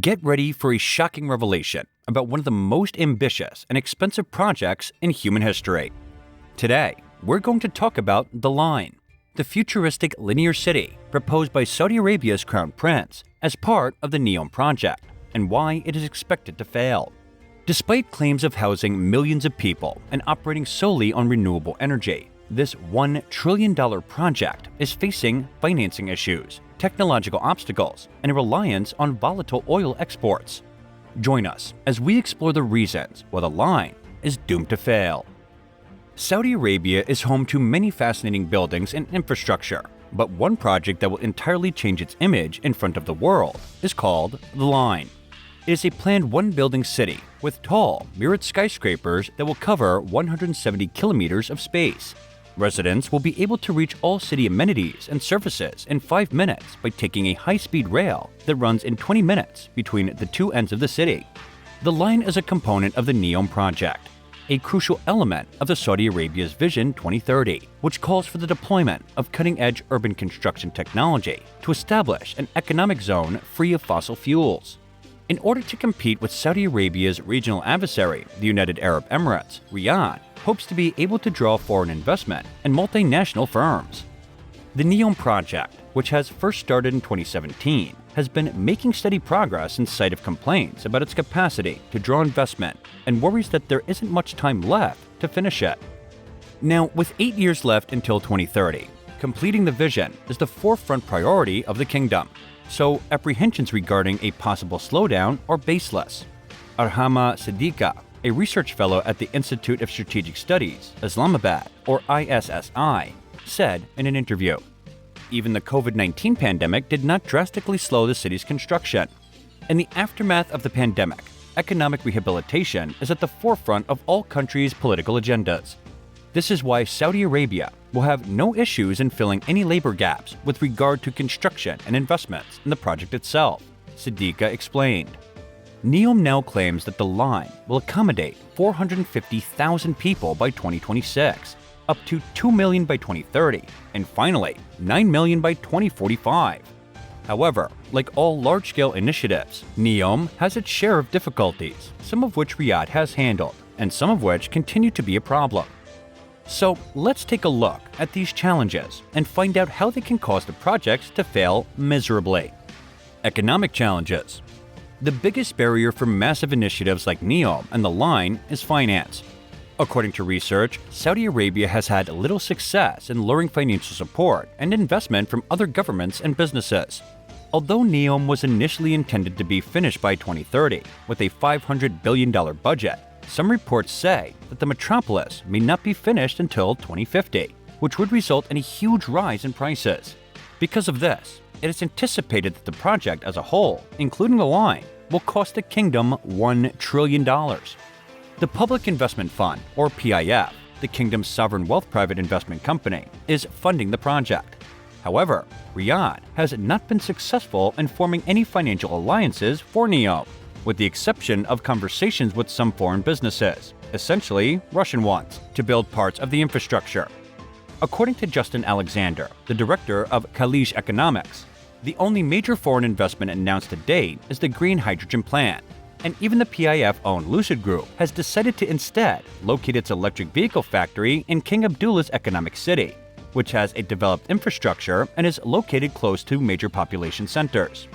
Get ready for a shocking revelation about one of the most ambitious and expensive projects in human history. Today, we're going to talk about the Line, the futuristic linear city proposed by Saudi Arabia's Crown Prince as part of the NEOM project, and why it is expected to fail. Despite claims of housing millions of people and operating solely on renewable energy, this $1 trillion project is facing financing issues, technological obstacles, and a reliance on volatile oil exports. Join us as we explore the reasons why the Line is doomed to fail. Saudi Arabia is home to many fascinating buildings and infrastructure, but one project that will entirely change its image in front of the world is called the Line. It is a planned one-building city with tall, mirrored skyscrapers that will cover 170 kilometers of space. Residents will be able to reach all city amenities and services in 5 minutes by taking a high-speed rail that runs in 20 minutes between the two ends of the city. The Line is a component of the NEOM project, a crucial element of the Saudi Arabia's Vision 2030, which calls for the deployment of cutting-edge urban construction technology to establish an economic zone free of fossil fuels. In order to compete with Saudi Arabia's regional adversary, the United Arab Emirates, Riyadh hopes to be able to draw foreign investment and multinational firms. The NEOM project, which has first started in 2017, has been making steady progress in spite of complaints about its capacity to draw investment and worries that there isn't much time left to finish it. Now, with 8 years left until 2030, completing the vision is the forefront priority of the kingdom, so apprehensions regarding a possible slowdown are baseless. Arhama Siddiqa, a research fellow at the Institute of Strategic Studies, Islamabad, or ISSI, said in an interview, "Even the COVID-19 pandemic did not drastically slow the city's construction. In the aftermath of the pandemic, economic rehabilitation is at the forefront of all countries' political agendas. This is why Saudi Arabia will have no issues in filling any labor gaps with regard to construction and investments in the project itself," Siddiqa explained. NEOM now claims that the Line will accommodate 450,000 people by 2026, up to 2 million by 2030, and finally 9 million by 2045. However, like all large-scale initiatives, NEOM has its share of difficulties, some of which Riyadh has handled, and some of which continue to be a problem. So let's take a look at these challenges and find out how they can cause the projects to fail miserably. Economic challenges. The biggest barrier for massive initiatives like NEOM and the Line is finance. According to research, Saudi Arabia has had little success in luring financial support and investment from other governments and businesses. Although NEOM was initially intended to be finished by 2030 with a $500 billion budget, some reports say that the metropolis may not be finished until 2050, which would result in a huge rise in prices. Because of this, it is anticipated that the project as a whole, including the Line, will cost the kingdom $1 trillion. The Public Investment Fund, or PIF, the kingdom's sovereign wealth private investment company, is funding the project. However, Riyadh has not been successful in forming any financial alliances for NEOM, with the exception of conversations with some foreign businesses, essentially Russian ones, to build parts of the infrastructure. According to Justin Alexander, the director of Khalij Economics, the only major foreign investment announced to date is the green hydrogen plant, and even the PIF-owned Lucid Group has decided to instead locate its electric vehicle factory in King Abdullah's economic city, which has a developed infrastructure and is located close to major population centers.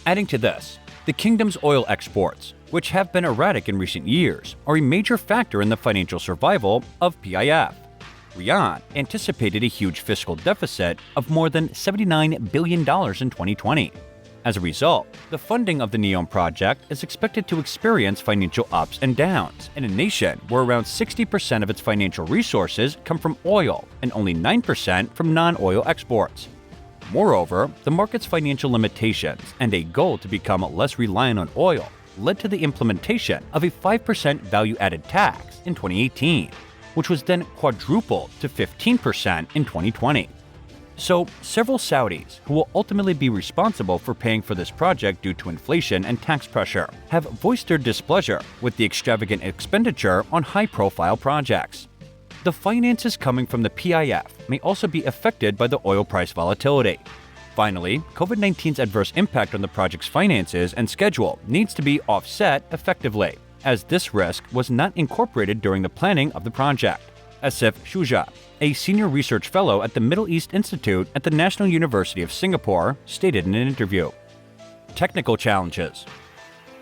Adding to this, the kingdom's oil exports, which have been erratic in recent years, are a major factor in the financial survival of PIF. Riyadh anticipated a huge fiscal deficit of more than $79 billion in 2020. As a result, the funding of the NEOM project is expected to experience financial ups and downs in a nation where around 60% of its financial resources come from oil and only 9% from non-oil exports. Moreover, the market's financial limitations and a goal to become less reliant on oil led to the implementation of a 5% value-added tax in 2018, which was then quadrupled to 15% in 2020. So, several Saudis, who will ultimately be responsible for paying for this project due to inflation and tax pressure, have voiced their displeasure with the extravagant expenditure on high-profile projects. The finances coming from the PIF may also be affected by the oil price volatility. Finally, COVID-19's adverse impact on the project's finances and schedule needs to be offset effectively, as this risk was not incorporated during the planning of the project. Asif Shuja, a senior research fellow at the Middle East Institute at the National University of Singapore, stated in an interview. Technical challenges.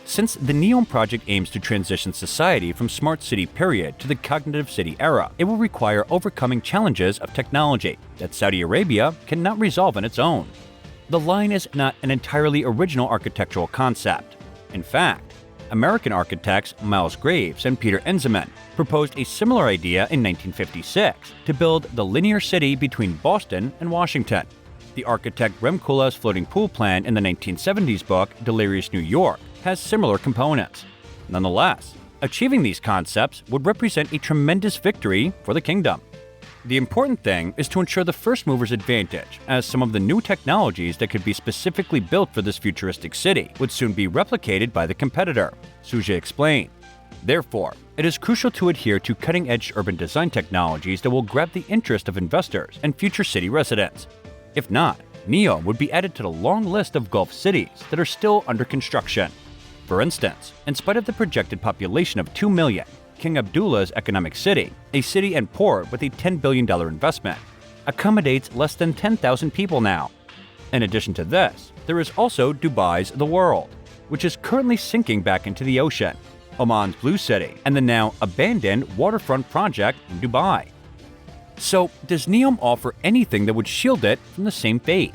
Since the NEOM project aims to transition society from smart city period to the cognitive city era, it will require overcoming challenges of technology that Saudi Arabia cannot resolve on its own. The line is not an entirely original architectural concept. In fact, American architects Miles Graves and Peter Enziman proposed a similar idea in 1956 to build the linear city between Boston and Washington. The architect Rem Koolhaas' floating pool plan in the 1970s book Delirious New York has similar components. Nonetheless, achieving these concepts would represent a tremendous victory for the kingdom. The important thing is to ensure the first mover's advantage, as some of the new technologies that could be specifically built for this futuristic city would soon be replicated by the competitor, Suje explained. Therefore, it is crucial to adhere to cutting-edge urban design technologies that will grab the interest of investors and future city residents. If not, NEOM would be added to the long list of Gulf cities that are still under construction. For instance, in spite of the projected population of 2 million, King Abdullah's economic city, a city and port with a $10 billion investment, accommodates less than 10,000 people now. In addition to this, there is also Dubai's The World, which is currently sinking back into the ocean, Oman's Blue City, and the now abandoned waterfront project in Dubai. So, does NEOM offer anything that would shield it from the same fate?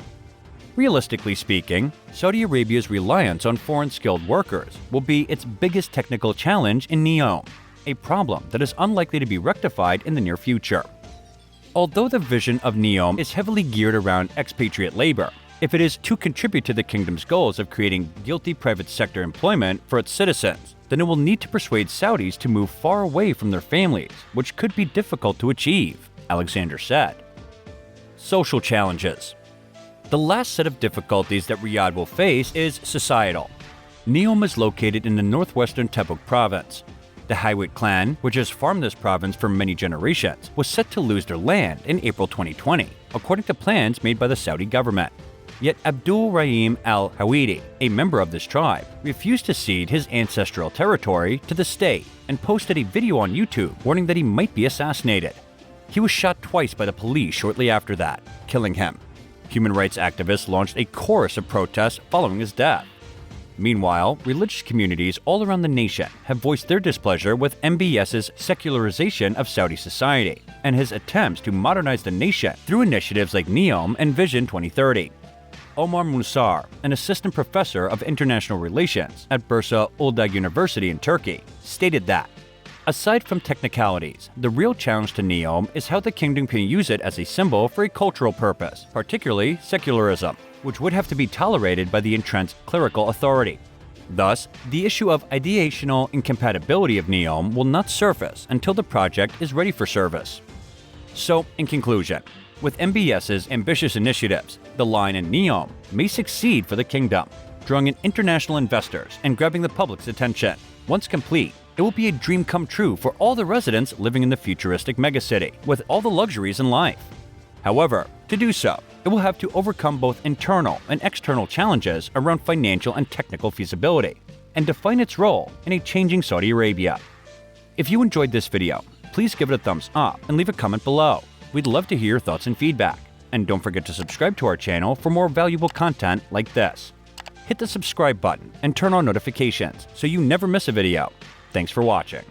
Realistically speaking, Saudi Arabia's reliance on foreign skilled workers will be its biggest technical challenge in NEOM, a problem that is unlikely to be rectified in the near future. Although the vision of NEOM is heavily geared around expatriate labor, if it is to contribute to the kingdom's goals of creating guilty private sector employment for its citizens, then it will need to persuade Saudis to move far away from their families, which could be difficult to achieve, Alexander said. Social challenges. The last set of difficulties that Riyadh will face is societal. NEOM is located in the northwestern Tabuk province. The Hiwit clan, which has farmed this province for many generations, was set to lose their land in April 2020, according to plans made by the Saudi government. Yet Abdul Rahim al-Hawidi, a member of this tribe, refused to cede his ancestral territory to the state and posted a video on YouTube warning that he might be assassinated. He was shot twice by the police shortly after that, killing him. Human rights activists launched a chorus of protests following his death. Meanwhile, religious communities all around the nation have voiced their displeasure with MBS's secularization of Saudi society and his attempts to modernize the nation through initiatives like NEOM and Vision 2030. Omar Musar, an assistant professor of international relations at Bursa Uludağ University in Turkey, stated that, aside from technicalities, the real challenge to NEOM is how the kingdom can use it as a symbol for a cultural purpose, particularly secularism, which would have to be tolerated by the entrenched clerical authority. Thus, the issue of ideational incompatibility of NEOM will not surface until the project is ready for service. So, in conclusion, with MBS's ambitious initiatives, the line in NEOM may succeed for the kingdom, drawing in international investors and grabbing the public's attention. Once complete, it will be a dream come true for all the residents living in the futuristic megacity, with all the luxuries in life. However, to do so, it will have to overcome both internal and external challenges around financial and technical feasibility, and define its role in a changing Saudi Arabia. If you enjoyed this video, please give it a thumbs up and leave a comment below. We'd love to hear your thoughts and feedback. And don't forget to subscribe to our channel for more valuable content like this. Hit the subscribe button and turn on notifications so you never miss a video. Thanks for watching.